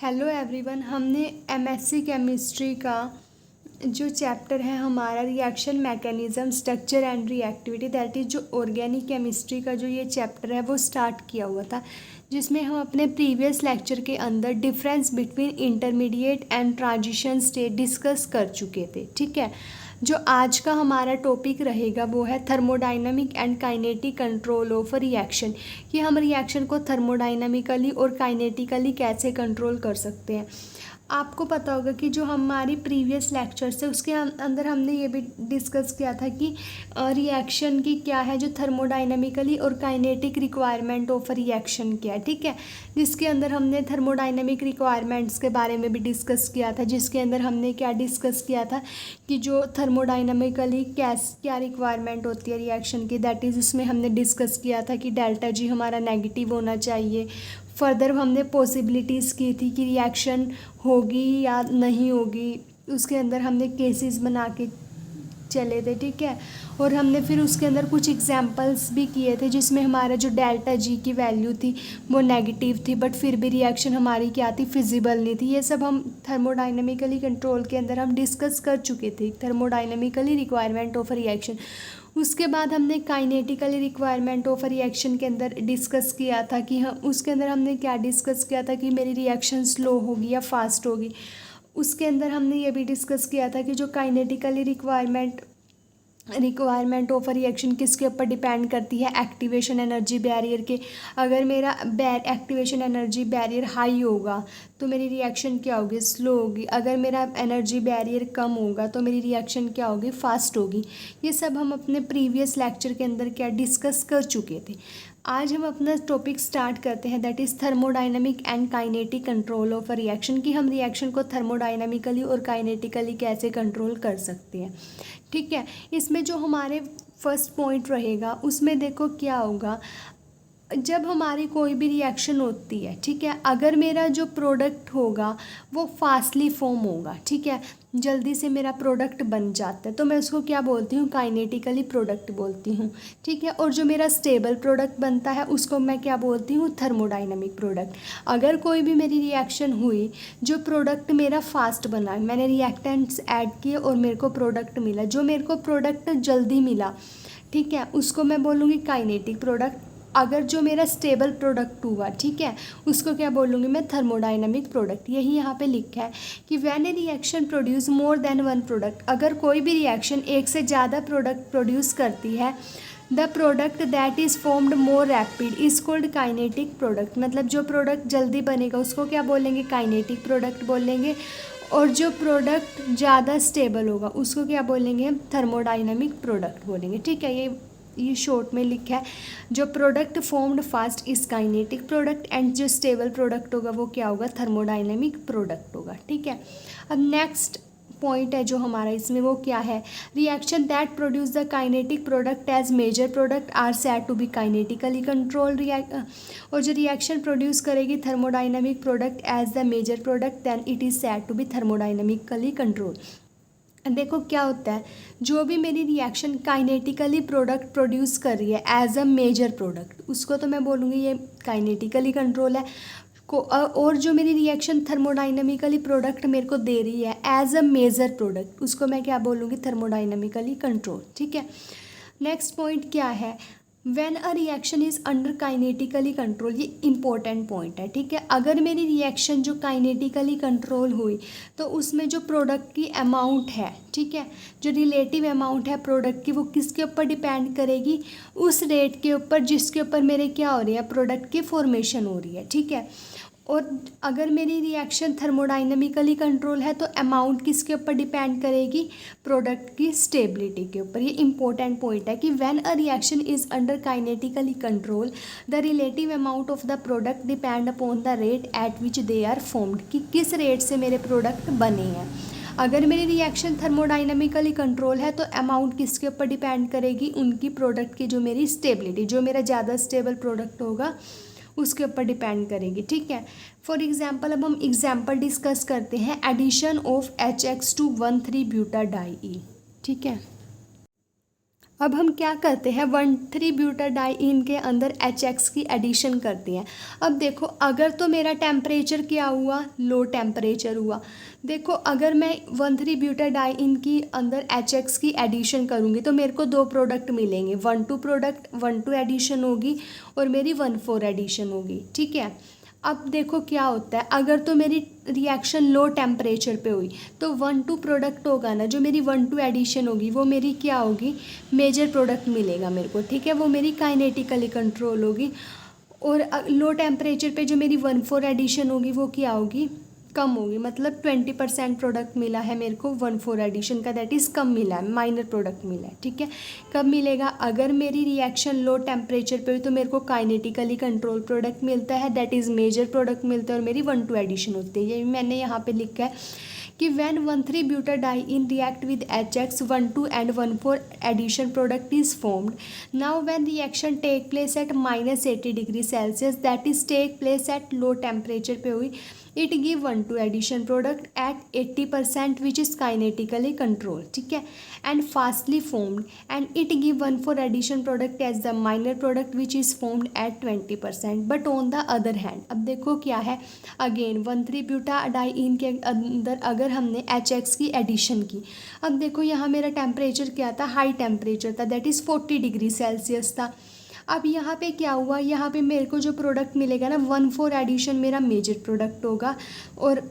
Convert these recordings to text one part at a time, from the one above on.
Hello everyone. हमने MSc chemistry का जो चैप्टर है हमारा reaction mechanism structure and reactivity that is जो ऑर्गेनिक केमिस्ट्री का जो ये चैप्टर है वो स्टार्ट किया हुआ था, जिसमें हम अपने प्रीवियस लेक्चर के अंदर difference between intermediate and transition state discuss कर चुके थे। ठीक है, जो आज का हमारा टॉपिक रहेगा वो है thermodynamic and kinetic control of reaction, कि हम रिएक्शन को थर्मोडाइनमिकली और काइनेटिकली कैसे कंट्रोल कर सकते हैं। आपको पता होगा कि जो हमारी प्रीवियस लेक्चर्स है उसके अंदर हमने ये भी डिस्कस किया था कि रिएक्शन की क्या है, जो थर्मोडाइनमिकली और काइनेटिक रिक्वायरमेंट ऑफ रिएक्शन क्या है। ठीक है, जिसके अंदर हमने थर्मोडाइनमिक रिक्वायरमेंट्स के बारे में भी डिस्कस किया था, जिसके अंदर हमने क्या डिस्कस किया था कि जो थर्मोडाइनमिकली क्या रिक्वायरमेंट होती है रिएक्शन की, दैट इज़ उसमें हमने डिस्कस किया था कि डेल्टा जी हमारा नेगेटिव होना चाहिए। फर्दर हमने पॉसिबिलिटीज़ की थी कि रिएक्शन होगी या नहीं होगी, उसके अंदर हमने केसेस बना के चले थे। ठीक है, और हमने फिर उसके अंदर कुछ एग्जांपल्स भी किए थे जिसमें हमारा जो डेल्टा जी की वैल्यू थी वो नेगेटिव थी, बट फिर भी रिएक्शन हमारी क्या थी, फिजिबल नहीं थी। ये सब हम थर्मोडाइनमिकली कंट्रोल के अंदर हम डिस्कस कर चुके थे, थर्मोडाइनमिकली रिक्वायरमेंट ऑफ रिएक्शन। उसके बाद हमने काइनेटिकली रिक्वायरमेंट ऑफ रिएक्शन के अंदर डिस्कस किया था कि हम उसके अंदर हमने क्या डिस्कस किया था कि मेरी रिएक्शन स्लो होगी या फास्ट होगी। उसके अंदर हमने ये भी डिस्कस किया था कि जो काइनेटिकली रिक्वायरमेंट ऑफ रिएक्शन किसके ऊपर डिपेंड करती है, एक्टिवेशन एनर्जी बैरियर के। अगर मेरा एक्टिवेशन एनर्जी बैरियर हाई होगा तो मेरी रिएक्शन क्या होगी, स्लो होगी। अगर मेरा एनर्जी बैरियर कम होगा तो मेरी रिएक्शन क्या होगी, फास्ट होगी। ये सब हम अपने प्रीवियस लेक्चर के अंदर क्या डिस्कस कर चुके थे। आज हम अपना टॉपिक स्टार्ट करते हैं, that is thermodynamic and kinetic control of reaction, कि हम रिएक्शन को थर्मोडाइनमिकली और काइनेटिकली कैसे कंट्रोल कर सकते हैं। ठीक है, इसमें जो हमारे फर्स्ट पॉइंट रहेगा उसमें देखो क्या होगा, जब हमारी कोई भी रिएक्शन होती है, ठीक है, अगर मेरा जो प्रोडक्ट होगा वो फास्टली फॉर्म होगा, ठीक है, जल्दी से मेरा प्रोडक्ट बन जाता है, तो मैं उसको क्या बोलती हूँ, काइनेटिकली प्रोडक्ट बोलती हूँ। ठीक है, और जो मेरा स्टेबल प्रोडक्ट बनता है उसको मैं क्या बोलती हूँ, थर्मोडाइनमिक प्रोडक्ट। अगर कोई भी मेरी रिएक्शन हुई, जो प्रोडक्ट मेरा फास्ट बना, मैंने रिएक्टेंट्स ऐड किए और मेरे को प्रोडक्ट मिला, जो मेरे को प्रोडक्ट जल्दी मिला, ठीक है, उसको मैं बोलूँगी काइनेटिक प्रोडक्ट। अगर जो मेरा स्टेबल प्रोडक्ट हुआ, ठीक है, उसको क्या बोलूँगी मैं, थर्मोडाइनमिक प्रोडक्ट। यही यहाँ पे लिखा है कि when A reaction produce more than one product, अगर कोई भी रिएक्शन एक से ज़्यादा प्रोडक्ट प्रोड्यूस करती है, the product that is formed more rapid is called kinetic product. मतलब जो प्रोडक्ट जल्दी बनेगा उसको क्या बोलेंगे, काइनेटिक प्रोडक्ट बोलेंगे, और जो प्रोडक्ट ज़्यादा स्टेबल होगा उसको क्या बोलेंगे, हम थर्मोडाइनमिक प्रोडक्ट बोलेंगे। ठीक है, ये शॉर्ट में लिखा है, जो product formed fast is kinetic product and जो स्टेबल प्रोडक्ट होगा वो क्या होगा, थर्मोडाइनमिक प्रोडक्ट होगा। ठीक है, अब नेक्स्ट पॉइंट है जो हमारा इसमें वो क्या है, reaction that produce the kinetic product as major product are said to be kinetically control. और जो रिएक्शन प्रोड्यूस करेगी thermodynamic product as the major product then it is said to be thermodynamically control. देखो क्या होता है, जो भी मेरी रिएक्शन काइनेटिकली प्रोडक्ट प्रोड्यूस कर रही है एज अ मेजर प्रोडक्ट, उसको तो मैं बोलूँगी ये काइनेटिकली कंट्रोल है को, और जो मेरी रिएक्शन थर्मोडाइनमिकली प्रोडक्ट मेरे को दे रही है एज अ मेजर प्रोडक्ट, उसको मैं क्या बोलूँगी, थर्मोडाइनमिकली कंट्रोल। ठीक है, नेक्स्ट पॉइंट क्या है, when a reaction is under kinetically control. ये इंपॉर्टेंट पॉइंट है। ठीक है, अगर मेरी रिएक्शन जो काइनेटिकली कंट्रोल हुई तो उसमें जो प्रोडक्ट की अमाउंट है, ठीक है, जो रिलेटिव अमाउंट है प्रोडक्ट की, वो किसके ऊपर डिपेंड करेगी, उस रेट के ऊपर जिसके ऊपर मेरे क्या हो रही है, प्रोडक्ट की फॉर्मेशन हो रही है। ठीक है, और अगर मेरी रिएक्शन थर्मोडाइनमिकली कंट्रोल है तो अमाउंट किसके ऊपर डिपेंड करेगी, प्रोडक्ट की स्टेबिलिटी के ऊपर। ये इंपॉर्टेंट पॉइंट है कि when a reaction is under kinetically control the relative amount of the product depend upon the rate at which they are formed, कि किस रेट से मेरे प्रोडक्ट बने हैं। अगर मेरी रिएक्शन थर्मोडाइनमिकली कंट्रोल है तो अमाउंट किसके ऊपर डिपेंड करेगी, उनकी प्रोडक्ट की जो मेरी स्टेबिलिटी, जो मेरा ज़्यादा स्टेबल प्रोडक्ट होगा उसके ऊपर डिपेंड करेगी। ठीक है, फॉर एग्जांपल अब हम एग्जांपल डिस्कस करते हैं, एडिशन ऑफ HX to 1,3 ब्यूटाडाई। ठीक है, अब हम क्या करते हैं, 1,3-ब्यूटाडाइईन के अंदर HX की एडिशन करते हैं। अब देखो अगर तो मेरा टेम्परेचर क्या हुआ, लो टेम्परेचर हुआ। देखो अगर मैं 1,3-ब्यूटाडाइईन की अंदर HX की एडिशन करूँगी तो मेरे को दो प्रोडक्ट मिलेंगे, 1,2 प्रोडक्ट, 1,2 एडिशन होगी और मेरी 1,4 एडिशन होगी। ठीक है। अब देखो क्या होता है, अगर तो मेरी रिएक्शन लो टेम्परेचर पे हुई तो 1,2 प्रोडक्ट होगा ना, जो मेरी 1,2 एडिशन होगी वो मेरी क्या होगी, मेजर प्रोडक्ट मिलेगा मेरे को। ठीक है, वो मेरी काइनेटिकली कंट्रोल होगी। और लो टेम्परेचर पे जो मेरी 1,4 एडिशन होगी वो क्या होगी, कम होगी। मतलब 20% प्रोडक्ट मिला है मेरे को 1,4 एडिशन का, दैट इज़ कम मिला है, माइनर प्रोडक्ट मिला है। ठीक है, कब मिलेगा, अगर मेरी रिएक्शन लो टेम्परेचर पे हुई तो मेरे को काइनेटिकली कंट्रोल प्रोडक्ट मिलता है, दैट इज़ मेजर प्रोडक्ट मिलता है, और मेरी 1,2 एडिशन होती है। ये मैंने यहाँ पे लिखा है कि when 1,3-butadiene react with HX, 1,2 and 1,4 addition product is formed. Now when reaction take place at -80°C, that is take place at low temperature पे हुई, it give 1,2 addition product at 80% which is kinetically controlled. ठीक है, and fastly formed, and it give 1,4 addition product as the minor product which is formed at 20%. But on the other hand, अब देखो क्या है, again 1,3-ब्यूटाडाइईन के अंदर अगर हमने HX की एडिशन की, अब देखो यहाँ मेरा टेम्परेचर क्या था, हाई टेम्परेचर था, दैट इज़ 40°C था। अब यहाँ पे क्या हुआ, यहाँ पे मेरे को जो प्रोडक्ट मिलेगा ना 1,4 एडिशन मेरा मेजर प्रोडक्ट होगा और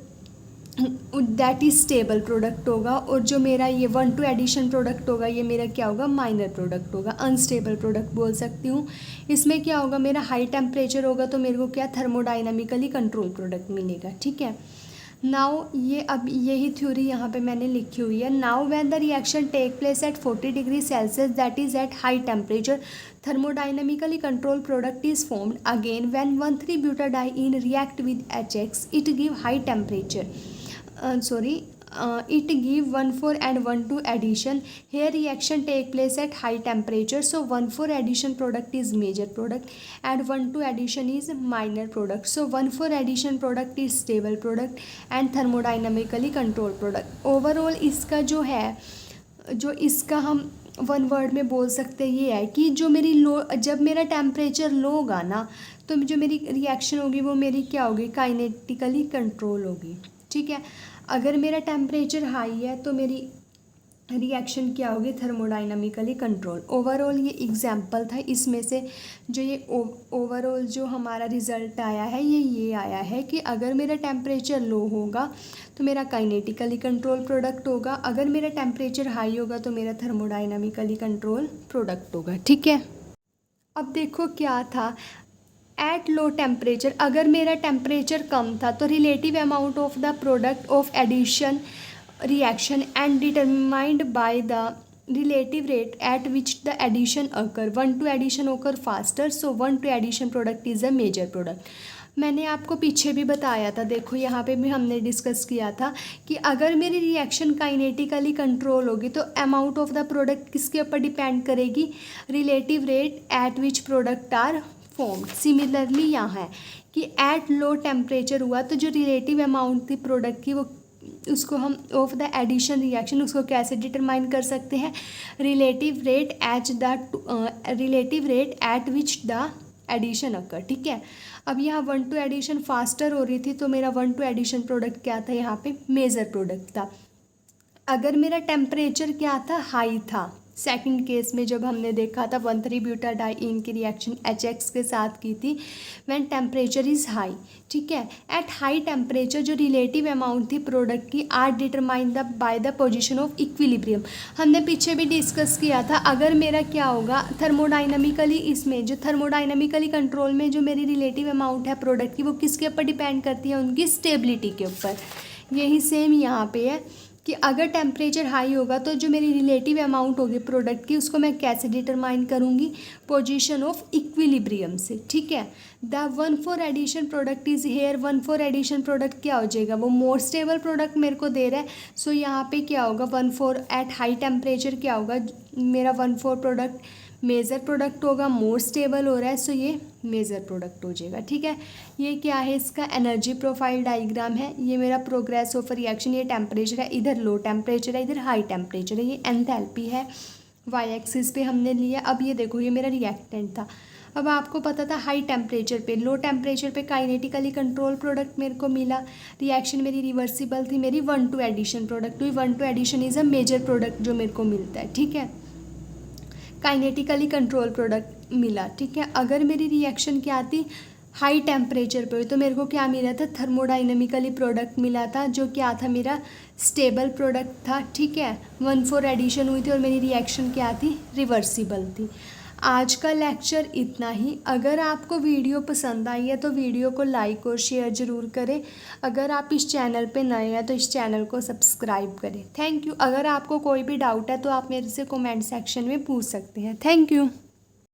दैट इज़ स्टेबल प्रोडक्ट होगा, और जो मेरा ये 1,2 एडिशन प्रोडक्ट होगा ये मेरा क्या होगा, माइनर प्रोडक्ट होगा, अनस्टेबल प्रोडक्ट बोल सकती हूँ। इसमें क्या होगा, मेरा हाई टेम्परेचर होगा तो मेरे को क्या, थर्मोडाइनमिकली कंट्रोल प्रोडक्ट मिलेगा। ठीक है, नाउ ये अब यही थ्योरी यहाँ पे मैंने लिखी हुई है। Now when the reaction take place at 40°C, that is at high temperature, thermodynamically controlled product is formed. Again when 1,3-butadiene react with HX, it give high temperature, it give 1,4 and 1,2 addition. Here reaction take place at high temperature, so 1,4 addition product is major product and 1,2 addition is minor product. So 1,4 addition product is stable product and thermodynamically controlled product. Overall इसका जो है, जो इसका हम one word में बोल सकते हैं ये है कि जो मेरी लो, जब मेरा टेम्परेचर लो होगा ना तो जो मेरी रिएक्शन होगी वो मेरी क्या होगी, काइनेटिकली कंट्रोल होगी। ठीक है, अगर मेरा टेम्परेचर हाई है तो मेरी रिएक्शन क्या होगी, थर्मोडाइनमिकली कंट्रोल। ओवरऑल ये एग्जाम्पल था, इसमें से जो ये ओवरऑल जो हमारा रिज़ल्ट आया है ये आया है कि अगर मेरा टेम्परेचर लो होगा तो मेरा काइनेटिकली कंट्रोल प्रोडक्ट होगा, अगर मेरा टेम्परेचर हाई होगा तो मेरा थर्मोडाइनमिकली कंट्रोल प्रोडक्ट होगा। ठीक है, अब देखो क्या था, एट लो टेम्परेचर, अगर मेरा टेम्परेचर कम था तो relative amount of the product of addition reaction and determined by the relative rate at which the addition occur. 1,2 addition occur faster, so 1,2 addition product is a major product. मैंने आपको पीछे भी बताया था, देखो यहाँ पे भी हमने डिस्कस किया था कि अगर मेरी रिएक्शन काइनेटिकली कंट्रोल होगी तो अमाउंट ऑफ द प्रोडक्ट किसके ऊपर डिपेंड करेगी, relative rate at which product are formed. Similarly यहाँ है कि एट लो टेम्परेचर हुआ तो जो रिलेटिव अमाउंट थी प्रोडक्ट की वो उसको हम ऑफ द एडिशन रिएक्शन उसको कैसे डिटरमाइन कर सकते हैं, relative rate at which the addition occur. ठीक है, अब यहाँ 1,2 एडिशन फास्टर हो रही थी तो मेरा 1,2 एडिशन प्रोडक्ट क्या था, यहाँ पे मेजर प्रोडक्ट था। अगर मेरा टेम्परेचर क्या था, हाई था, सेकंड केस में जब हमने देखा था 1,3-ब्यूटाडाइईन की रिएक्शन HX के साथ की थी, व्हेन टेम्परेचर इज़ हाई। ठीक है, एट हाई टेम्परेचर जो रिलेटिव अमाउंट थी प्रोडक्ट की are determined by the position of equilibrium. हमने पीछे भी डिस्कस किया था, अगर मेरा क्या होगा थर्मोडाइनमिकली, इसमें जो थर्मोडाइनमिकली कंट्रोल में जो मेरी रिलेटिव अमाउंट है प्रोडक्ट की वो किसके ऊपर डिपेंड करती है, उनकी स्टेबिलिटी के ऊपर। यही सेम यहाँ पे है कि अगर टेम्परेचर हाई होगा तो जो मेरी रिलेटिव अमाउंट होगी प्रोडक्ट की उसको मैं कैसे डिटरमाइन करूँगी, पोजीशन ऑफ इक्विलिब्रियम से। ठीक है, the 1,4 addition product is here, 1,4 addition product क्या हो जाएगा, वो मोर स्टेबल प्रोडक्ट मेरे को दे रहा है। सो यहाँ पे क्या होगा, 1,4 एट हाई टेम्परेचर क्या होगा, मेरा 1,4 प्रोडक्ट मेजर प्रोडक्ट होगा, मोर स्टेबल हो रहा है, सो ये मेजर प्रोडक्ट हो जाएगा। ठीक है, ये क्या है, इसका एनर्जी प्रोफाइल डायग्राम है। ये मेरा प्रोग्रेस ऑफ रिएक्शन, ये टेम्परेचर है, इधर लो टेम्परेचर है, इधर हाई टेम्परेचर है, ये एंथैल्पी है। वाई एक्सिस पे हमने लिया। अब ये देखो ये मेरा रिएक्टेंट था। अब आपको पता था हाई टेम्परेचर पे, लो टेम्परेचर पे काइनेटिकली कंट्रोल प्रोडक्ट मेरे को मिला। रिएक्शन मेरी रिवर्सिबल थी, मेरी 1:2 एडिशन प्रोडक्ट हुई। 1:2 addition is a major product जो मेरे को मिलता है, ठीक है। काइनेटिकली कंट्रोल प्रोडक्ट मिला, ठीक है। अगर मेरी रिएक्शन क्या थी, हाई टेम्परेचर पे हुई, तो मेरे को क्या मिला था, थर्मोडाइनमिकली प्रोडक्ट मिला था जो क्या था, मेरा स्टेबल प्रोडक्ट था, ठीक है। 1:4 एडिशन हुई थी और मेरी रिएक्शन क्या थी, रिवर्सिबल थी। आज का लेक्चर इतना ही। अगर आपको वीडियो पसंद आई है तो वीडियो को लाइक और शेयर ज़रूर करें। अगर आप इस चैनल पे नए हैं तो इस चैनल को सब्सक्राइब करें। Thank you. अगर आपको कोई भी डाउट है तो आप मेरे से कमेंट सेक्शन में पूछ सकते हैं। Thank you.